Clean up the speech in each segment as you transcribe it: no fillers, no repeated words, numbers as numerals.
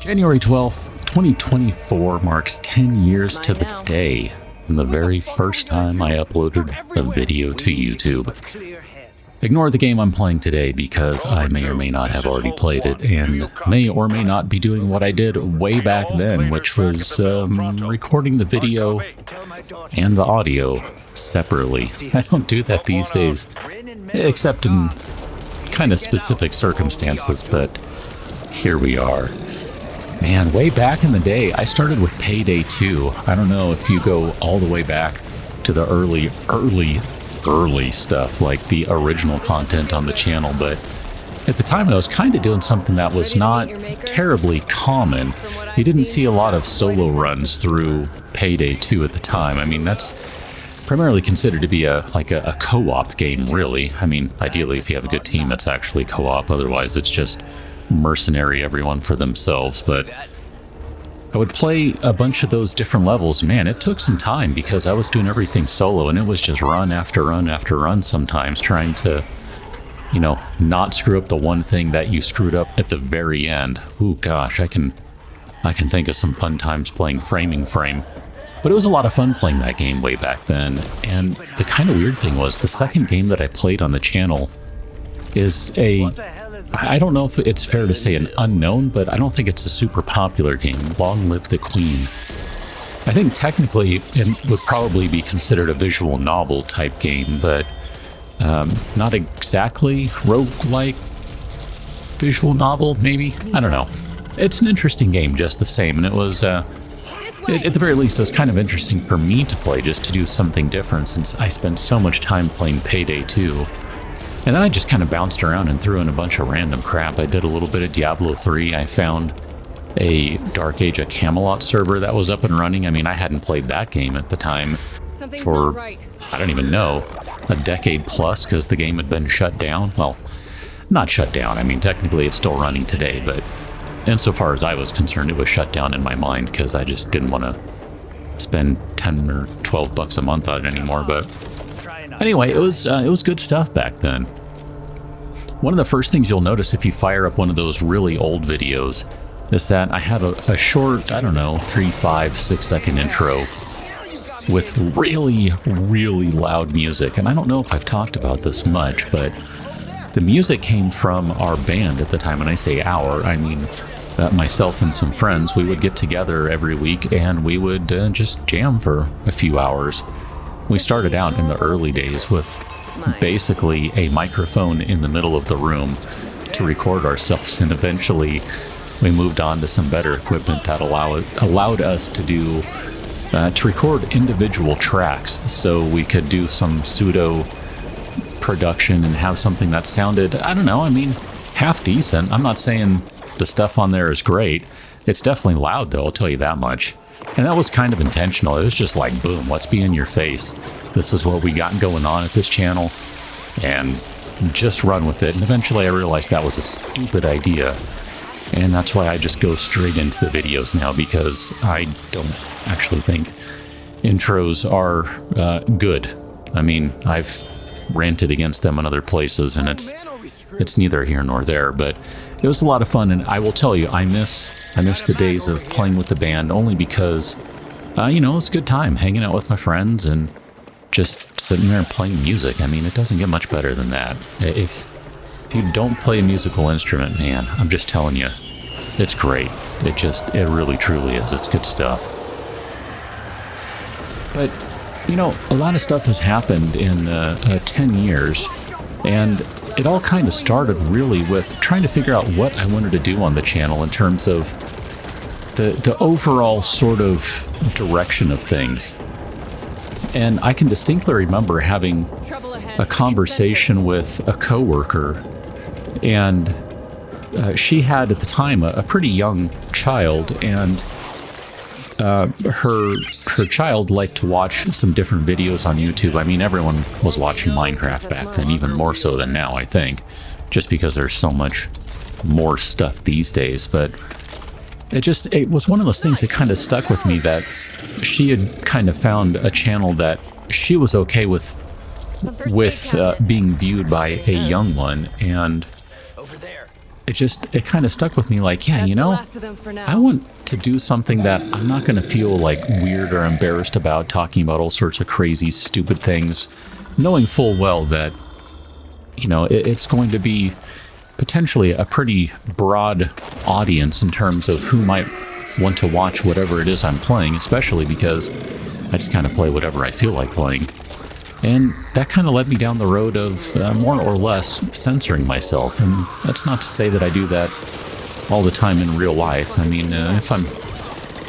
January 12th, 2024 marks 10 years to the day from the very first time I uploaded a video to YouTube. Ignore the game I'm playing today because I may or may not have already played it and may or may not be doing what I did way back then, which was recording the video and the audio separately. I don't do that these days, except in kind of specific circumstances, but here we are. Man, way back in the day, I started with Payday 2. I don't know if you go all the way back to the early stuff, like the original content on the channel, but at the time I was kind of doing something that was not terribly common. You didn't see a lot of solo runs through Payday 2 at the time. I mean, that's primarily considered to be a co-op game, really. I mean, ideally, if you have a good team, it's actually co-op. Otherwise, it's just mercenary, everyone for themselves. But I would play a bunch of those different levels. Man, it took some time because I was doing everything solo, and it was just run after run after run sometimes, trying to, you know, not screw up the one thing that you screwed up at the very end. Ooh, gosh, I can think of some fun times playing Framing Frame. But it was a lot of fun playing that game way back then. And the kind of weird thing was, the second game that I played on the channel is I don't know if it's fair to say an unknown, but I don't think it's a super popular game. Long Live the Queen. I think technically it would probably be considered a visual novel type game, but not exactly roguelike visual novel, maybe? I don't know. It's an interesting game just the same, and it was, at the very least, it was kind of interesting for me to play, just to do something different, since I spent so much time playing Payday 2. And then I just kind of bounced around and threw in a bunch of random crap. I did a little bit of Diablo 3. I found a Dark Age of Camelot server that was up and running. I mean, I hadn't played that game at the time for, I don't even know, a decade plus, because the game had been shut down. Well, not shut down. I mean, technically it's still running today, but insofar as I was concerned, it was shut down in my mind because I just didn't want to spend 10 or 12 bucks a month on it anymore. But anyway, it was good stuff back then. One of the first things you'll notice if you fire up one of those really old videos is that I have a short, I don't know, 3, 5, 6 second intro with really, really loud music. And I don't know if I've talked about this much, but the music came from our band at the time. When I say our, I mean myself and some friends. We would get together every week and we would just jam for a few hours. We started out in the early days with basically a microphone in the middle of the room to record ourselves, and eventually we moved on to some better equipment that allowed us to do to record individual tracks, so we could do some pseudo production and have something that sounded, I don't know, I mean, half decent. I'm not saying the stuff on there is great. It's definitely loud though, I'll tell you that much. And that was kind of intentional. It was just like, boom, let's be in your face. This is what we got going on at this channel, and just run with it. And eventually I realized that was a stupid idea. And that's why I just go straight into the videos now, because I don't actually think intros are good. I mean, I've ranted against them in other places, and it's neither here nor there, but it was a lot of fun. And I will tell you, I miss the days of playing with the band, only because, you know, it's a good time hanging out with my friends and just sitting there and playing music. I mean, it doesn't get much better than that. If you don't play a musical instrument, man, I'm just telling you, it's great. It really truly is. It's good stuff. But, you know, a lot of stuff has happened in 10 years, and it all kind of started really with trying to figure out what I wanted to do on the channel in terms of the overall sort of direction of things. And I can distinctly remember having a conversation with a coworker, and she had at the time a pretty young child, and her child liked to watch some different videos on YouTube. I mean, everyone was watching Minecraft back then, even more so than now, I think, just because there's so much more stuff these days. But it was one of those things that kind of stuck with me, that she had kind of found a channel that she was okay with being viewed by a young one, and it kind of stuck with me like, yeah, you know, I want to do something that I'm not going to feel like weird or embarrassed about, talking about all sorts of crazy, stupid things, knowing full well that, you know, it's going to be potentially a pretty broad audience in terms of who might want to watch whatever it is I'm playing, especially because I just kind of play whatever I feel like playing. And that kind of led me down the road of more or less censoring myself. And that's not to say that I do that all the time in real life. I mean, if I'm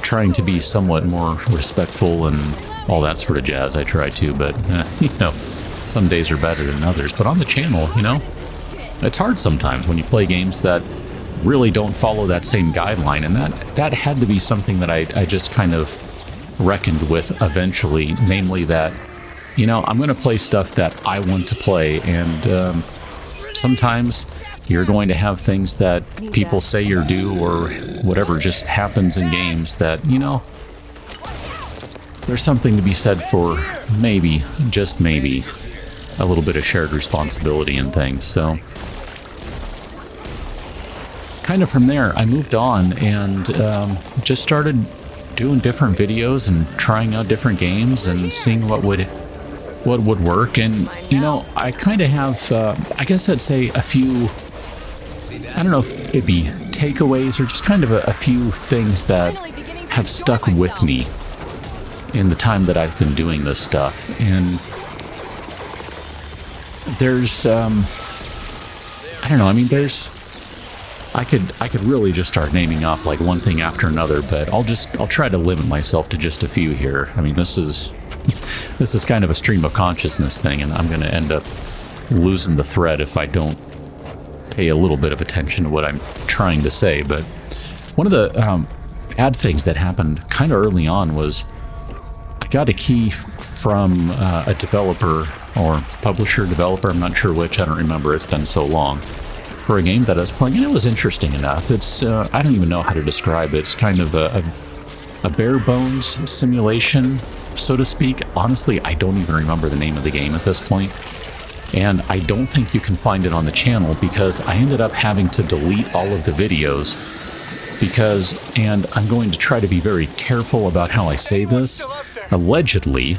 trying to be somewhat more respectful and all that sort of jazz, I try to, but, you know, some days are better than others. But on the channel, you know, it's hard sometimes when you play games that really don't follow that same guideline, and that had to be something that I just kind of reckoned with eventually, namely that, you know, I'm going to play stuff that I want to play, and sometimes you're going to have things that people say or do or whatever just happens in games that, you know, there's something to be said for maybe, just maybe, a little bit of shared responsibility and things. So kind of from there, I moved on and just started doing different videos and trying out different games and seeing what would work. And, you know, I kind of have, I guess I'd say a few, I don't know if it'd be takeaways or just kind of a few things that have stuck with me in the time that I've been doing this stuff. And there's, I don't know, I mean, I could really just start naming off like one thing after another, but I'll try to limit myself to just a few here. I mean, this is kind of a stream of consciousness thing, and I'm going to end up losing the thread if I don't pay a little bit of attention to what I'm trying to say. But one of the bad things that happened kind of early on was I got a key from a developer or publisher developer, I'm not sure which, I don't remember, it's been so long, for a game that I was playing, and it was interesting enough. It's I don't even know how to describe it. It's kind of a bare bones simulation, so to speak. Honestly, I don't even remember the name of the game at this point, and I don't think you can find it on the channel because I ended up having to delete all of the videos because, and I'm going to try to be very careful about how I say this, allegedly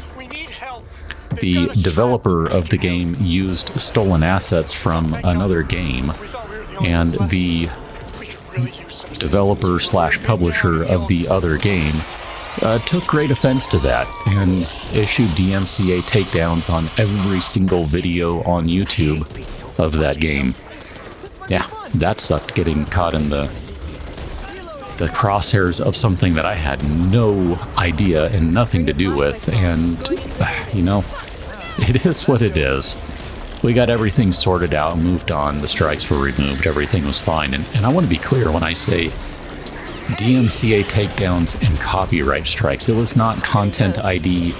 the developer of the game used stolen assets from another game, and the developer slash publisher of the other game took great offense to that and issued DMCA takedowns on every single video on YouTube of that game. Yeah, that sucked, getting caught in the crosshairs of something that I had no idea and nothing to do with, and you know, it is what it is. We got everything sorted out, moved on, the strikes were removed, everything was fine. And I want to be clear when I say DMCA takedowns and copyright strikes, it was not content ID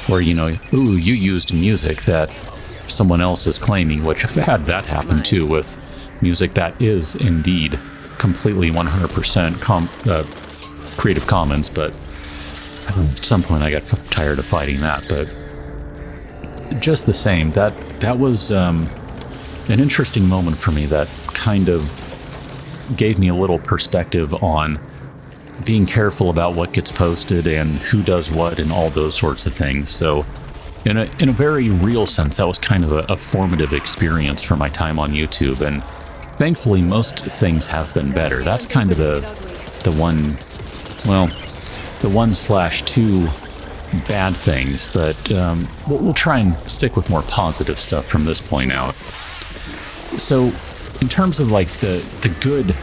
where, you know, ooh, you used music that someone else is claiming, which I've had that happen too with music that is indeed completely 100% Creative Commons, but at some point I got tired of fighting that. But just the same, that was an interesting moment for me that kind of gave me a little perspective on being careful about what gets posted and who does what and all those sorts of things. So in a very real sense, that was kind of a formative experience for my time on YouTube, and thankfully most things have been better. That's kind of the 1/2 bad things, but we'll try and stick with more positive stuff from this point out. So in terms of like the good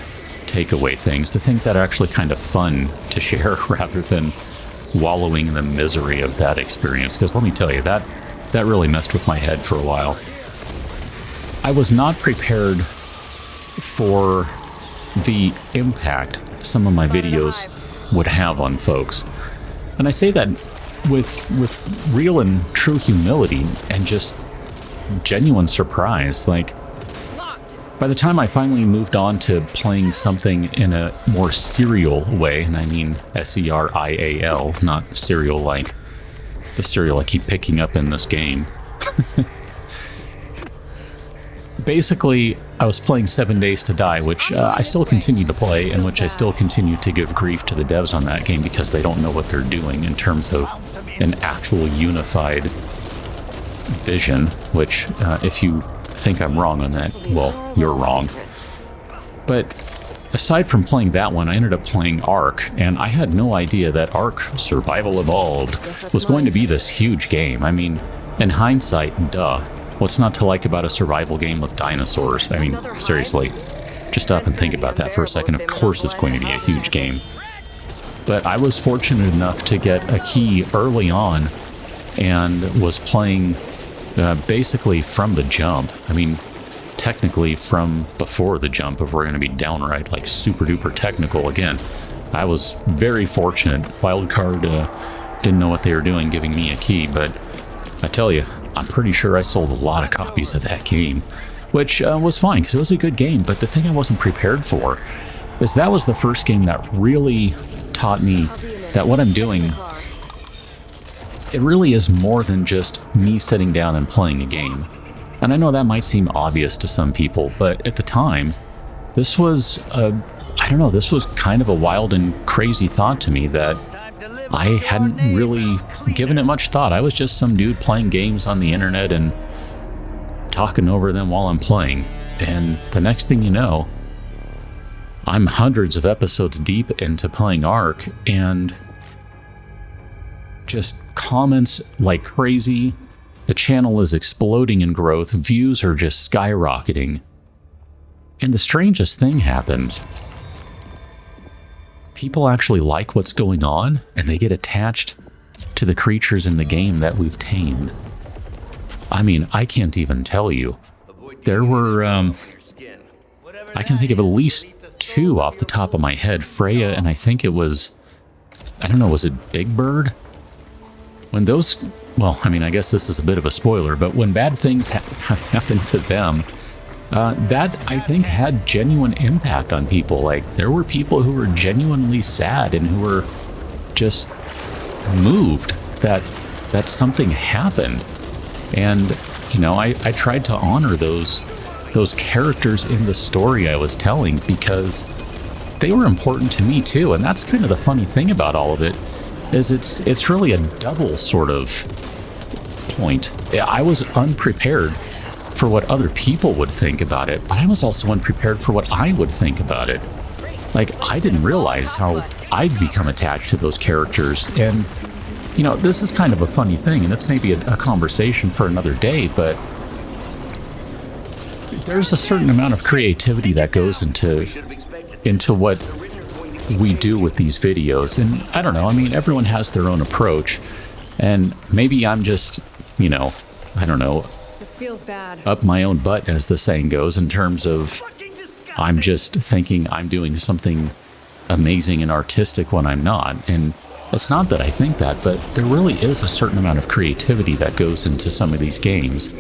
takeaway things, the things that are actually kind of fun to share rather than wallowing in the misery of that experience, because let me tell you, that really messed with my head for a while. I was not prepared for the impact some of my videos would have on folks. And I say that with real and true humility and just genuine surprise. Like, by the time I finally moved on to playing something in a more serial way, and I mean S-E-R-I-A-L, not cereal like the cereal I keep picking up in this game. basically, I was playing 7 Days to Die, which I still continue to play, and which I still continue to give grief to the devs on that game because they don't know what they're doing in terms of an actual unified vision, which, if you think I'm wrong on that, well, you're wrong. But aside from playing that one, I ended up playing Ark, and I had no idea that Ark Survival Evolved was going to be this huge game. I mean, in hindsight, duh. What's not to like about a survival game with dinosaurs? I mean, seriously, just stop and think about that for a second. Of course it's going to be a huge game. But I was fortunate enough to get a key early on and was playing basically from the jump. I mean, technically from before the jump, if we're going to be downright like super duper technical again. I was very fortunate. Wildcard didn't know what they were doing giving me a key, but I tell you, I'm pretty sure I sold a lot of copies of that game, which was fine because it was a good game. But the thing I wasn't prepared for is that was the first game that really taught me that what I'm doing, it really is more than just me sitting down and playing a game. And I know that might seem obvious to some people, but at the time, this was, I don't know, this was kind of a wild and crazy thought to me that I hadn't really given it much thought. I was just some dude playing games on the internet and talking over them while I'm playing. And the next thing you know, I'm hundreds of episodes deep into playing Ark, and just comments like crazy. The channel is exploding in growth. Views are just skyrocketing. And the strangest thing happens. People actually like what's going on, and they get attached to the creatures in the game that we've tamed. I mean, I can't even tell you. There were, I can think of at least 2 off the top of my head. Freya, and I think it was, I don't know, was it Big Bird? When those, well, I mean, I guess this is a bit of a spoiler, but when bad things happen to them, that, I think, had genuine impact on people. Like, there were people who were genuinely sad and who were just moved that something happened. And, you know, I tried to honor those characters in the story I was telling because they were important to me too. And that's kind of the funny thing about all of it, is it's really a double sort of point. I was unprepared for what other people would think about it, but I was also unprepared for what I would think about it. Like, I didn't realize how I'd become attached to those characters. And, you know, this is kind of a funny thing, and it's maybe a conversation for another day, but there's a certain amount of creativity that goes into what we do with these videos. And I don't know, I mean, everyone has their own approach, and maybe I'm just, you know, I don't know, feels bad. Up my own butt, as the saying goes, in terms of I'm just thinking I'm doing something amazing and artistic when I'm not. And it's not that I think that, but there really is a certain amount of creativity that goes into some of these games.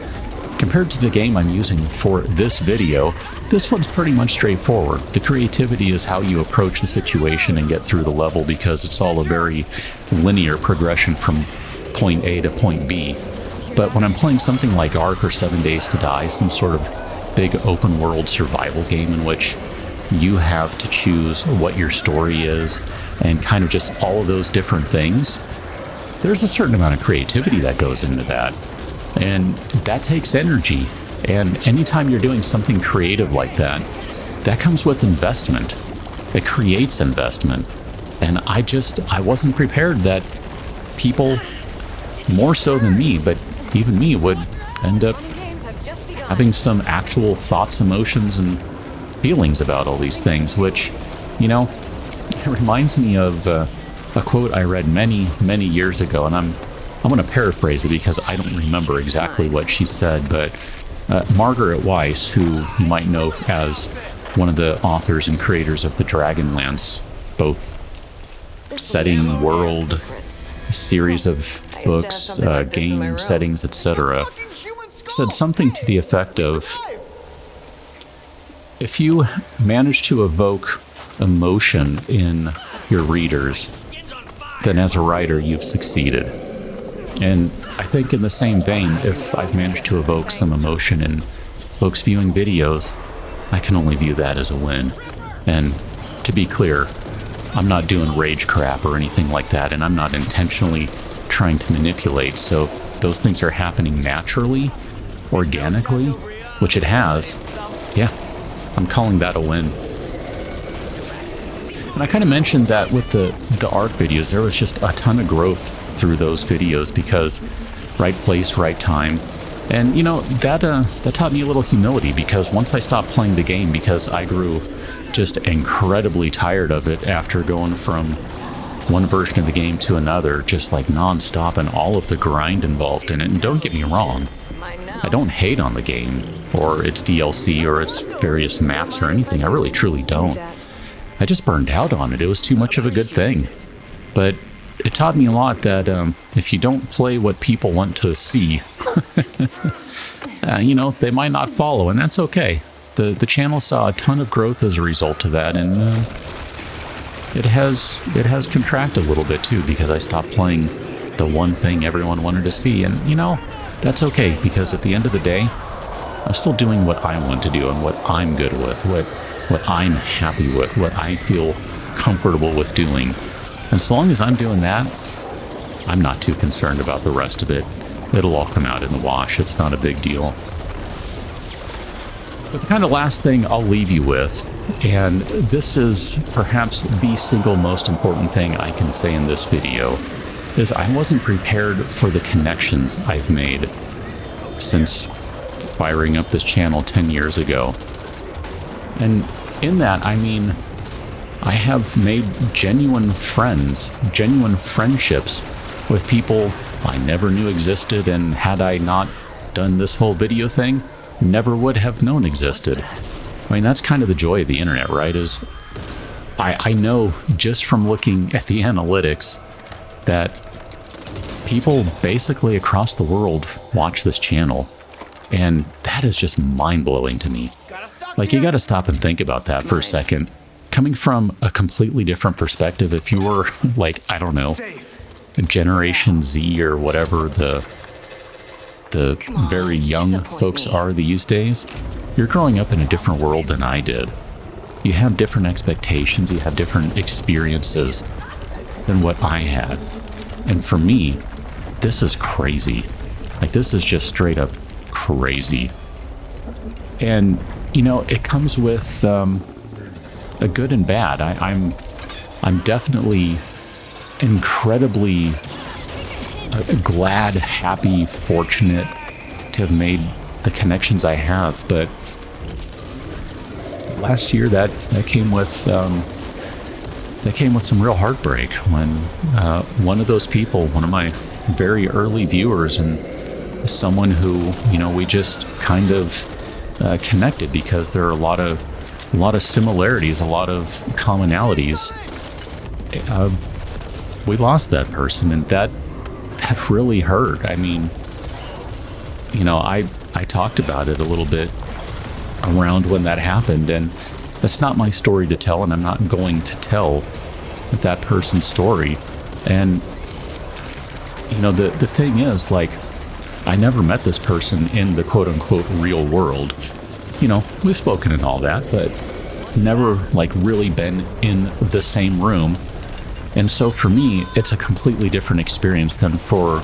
Compared to the game I'm using for this video, this one's pretty much straightforward. The creativity is how you approach the situation and get through the level, because it's all a very linear progression from point A to point B. But when I'm playing something like Ark or 7 Days to Die, some sort of big open world survival game in which you have to choose what your story is and kind of just all of those different things, there's a certain amount of creativity that goes into that. And that takes energy. And anytime you're doing something creative like that, that comes with investment. It creates investment. And I wasn't prepared that people, more so than me, but even me, would end up having some actual thoughts, emotions, and feelings about all these things, which, you know, it reminds me of a quote I read many, many years ago, and I'm going to paraphrase it because I don't remember exactly what she said, but Margaret Weiss, who you might know as one of the authors and creators of the Dragonlance, both setting, world, series of books, game settings, etc., said something to the effect of, if you manage to evoke emotion in your readers, then as a writer you've succeeded. And I think in the same vein, if I've managed to evoke some emotion in folks viewing videos, I can only view that as a win. And to be clear, I'm not doing rage crap or anything like that, and I'm not intentionally trying to manipulate. So those things are happening naturally, organically, which it has. Yeah, I'm calling that a win. And I kind of mentioned that with the art videos, there was just a ton of growth through those videos because right place, right time. And, you know, that taught me a little humility, because once I stopped playing the game, because I grew just incredibly tired of it after going from one version of the game to another, just like non-stop, and all of the grind involved in it. And don't get me wrong, I don't hate on the game or its DLC or its various maps or anything. I really truly don't. I just burned out on it. It was too much of a good thing. But it taught me a lot that if you don't play what people want to see, you know, they might not follow, and that's okay. The channel saw a ton of growth as a result of that, and it has contracted a little bit too, because I stopped playing the one thing everyone wanted to see. And, you know, that's okay, because at the end of the day, I'm still doing what I want to do and what I'm good with, what I'm happy with, what I feel comfortable with doing. And so long as I'm doing that, I'm not too concerned about the rest of it. It'll all come out in the wash. It's not a big deal. But the kind of last thing I'll leave you with, and this is perhaps the single most important thing I can say in this video, is I wasn't prepared for the connections I've made since firing up this channel 10 years ago. And in that, I mean, I have made genuine friends, genuine friendships with people I never knew existed, and had I not done this whole video thing, never would have known existed. I mean, that's kind of the joy of the internet, right? Is I know just from looking at the analytics that people basically across the world watch this channel, and that is just mind-blowing to me. Like, you gotta stop and think about that for a second. Coming from a completely different perspective, if you were, like, I don't know, Generation Z or whatever the very young folks are these days, you're growing up in a different world than I did. You have different expectations, you have different experiences than what I had. And for me, this is crazy. Like, this is just straight up crazy. And, you know, it comes with a good and bad. I'm definitely incredibly glad, happy, fortunate to have made the connections I have. But last year, that came with some real heartbreak when one of those people, one of my very early viewers, and someone who, you know, we just kind of connected because there are a lot of similarities, a lot of commonalities. We lost that person, and that really hurt. I mean, you know, I talked about it a little bit around when that happened, and that's not my story to tell, and I'm not going to tell that person's story. And, you know, the thing is, like, I never met this person in the quote-unquote real world. You know, we've spoken and all that, but never, like, really been in the same room. And so for me, it's a completely different experience than for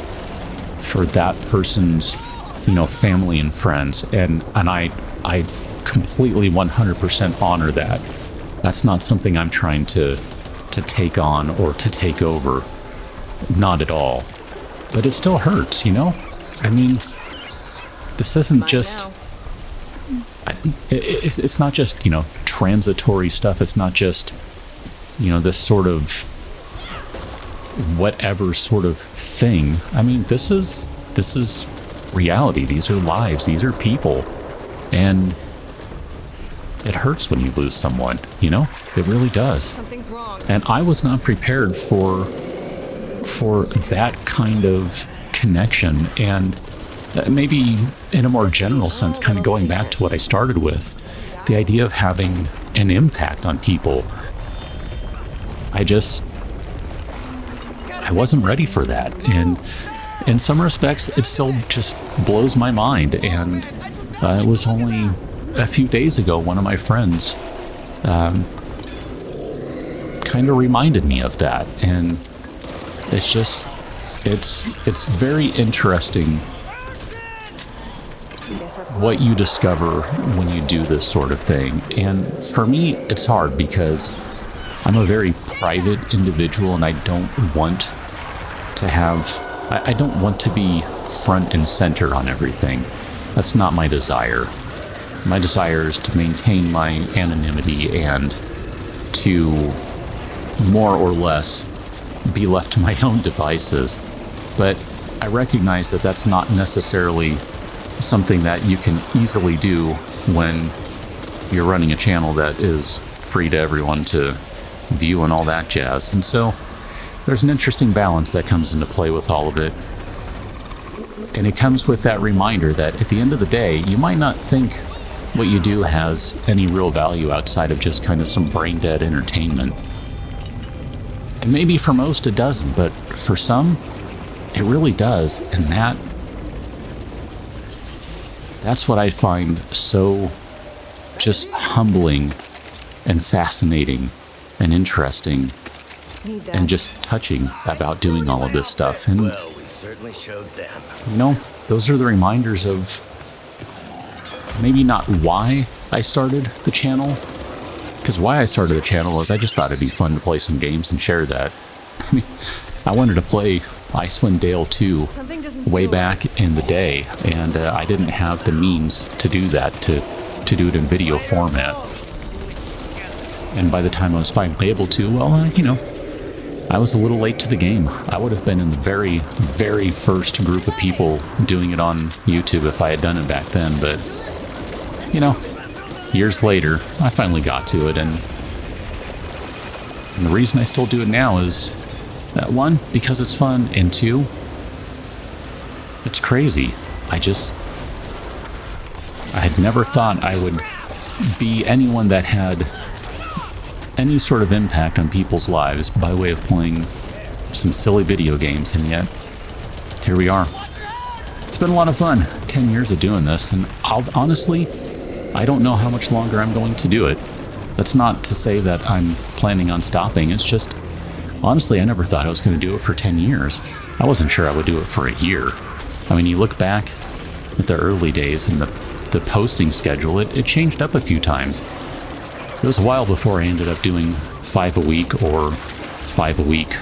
that person's, you know, family and friends. And I completely 100% honor that. That's not something I'm trying to take on or to take over. Not at all. But it still hurts, you know? I mean, this isn't just... It's not just, you know, transitory stuff. It's not just, you know, this sort of whatever sort of thing. I mean, this is reality. These are lives. These are people. And it hurts when you lose someone, you know? It really does. Something's wrong. And I was not prepared for that kind of connection. And maybe in a more general sense, kind of going back to what I started with, the idea of having an impact on people. I wasn't ready for that. And in some respects, it still just blows my mind. And It was only a few days ago, one of my friends kind of reminded me of that, and it's just, it's very interesting what you discover when you do this sort of thing. And for me, it's hard because I'm a very private individual, and I don't want to have, I don't want to be front and center on everything. That's not my desire. My desire is to maintain my anonymity and to more or less be left to my own devices. But I recognize that that's not necessarily something that you can easily do when you're running a channel that is free to everyone to view and all that jazz. And so there's an interesting balance that comes into play with all of it. And it comes with that reminder that at the end of the day, you might not think what you do has any real value outside of just kind of some brain dead entertainment. And maybe for most it doesn't, but for some, it really does. And that's what I find so just humbling and fascinating and interesting and just touching about doing all of this stuff. And well, we certainly showed them. You know, those are the reminders of maybe not why I started the channel, because why I started the channel is I just thought it'd be fun to play some games and share that. I mean, I wanted to play Icewind Dale 2 way back in the day, and I didn't have the means to do that, to do it in video format. And by the time I was finally able to, well, you know, I was a little late to the game. I would have been in the very, very first group of people doing it on YouTube if I had done it back then, but, you know, years later, I finally got to it, and the reason I still do it now is, one, because it's fun, and two, it's crazy. I had never thought I would be anyone that had any sort of impact on people's lives by way of playing some silly video games, and yet here we are. It's been a lot of fun. 10 years of doing this, and honestly, I don't know how much longer I'm going to do it. That's not to say that I'm planning on stopping. It's just, honestly, I never thought I was going to do it for 10 years. I wasn't sure I would do it for a year. I mean, you look back at the early days and the posting schedule, it changed up a few times. It was a while before I ended up doing 5 a week or 5 a week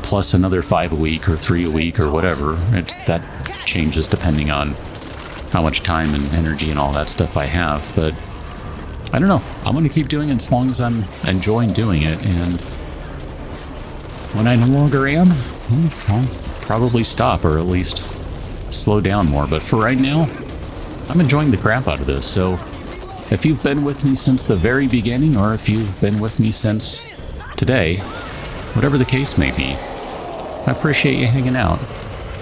plus another 5 a week or 3 a week or whatever. That changes depending on how much time and energy and all that stuff I have. But I don't know. I'm going to keep doing it as long as I'm enjoying doing it. And when I no longer am, I'll probably stop or at least slow down more. But for right now, I'm enjoying the crap out of this. So if you've been with me since the very beginning, or if you've been with me since today, whatever the case may be, I appreciate you hanging out.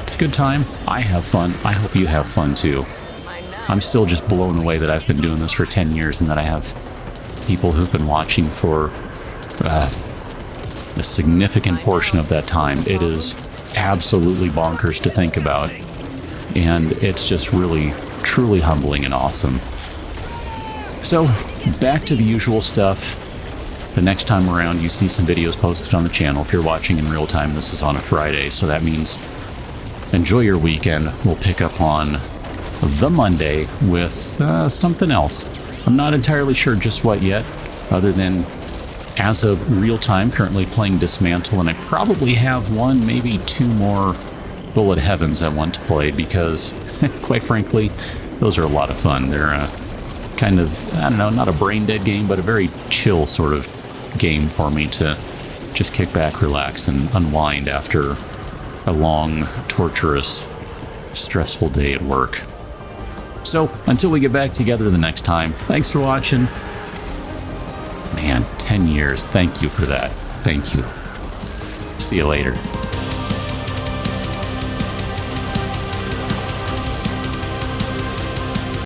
It's a good time. I have fun. I hope you have fun too. I'm still just blown away that I've been doing this for 10 years and that I have people who've been watching for a significant portion of that time. It is absolutely bonkers to think about, and it's just really, truly humbling and awesome. So, back to the usual stuff. The next time around, you see some videos posted on the channel. If you're watching in real time, this is on a Friday, so that means enjoy your weekend. We'll pick up on the Monday with something else. I'm not entirely sure just what yet, other than as of real time, currently playing Dismantle, and I probably have one, maybe two more Bullet Heavens I want to play because, quite frankly, those are a lot of fun. They're kind of, I don't know, not a brain dead game, but a very chill sort of game for me to just kick back, relax, and unwind after a long, torturous, stressful day at work. So, until we get back together the next time, thanks for watching. Man, 10 years. Thank you for that. Thank you. See you later.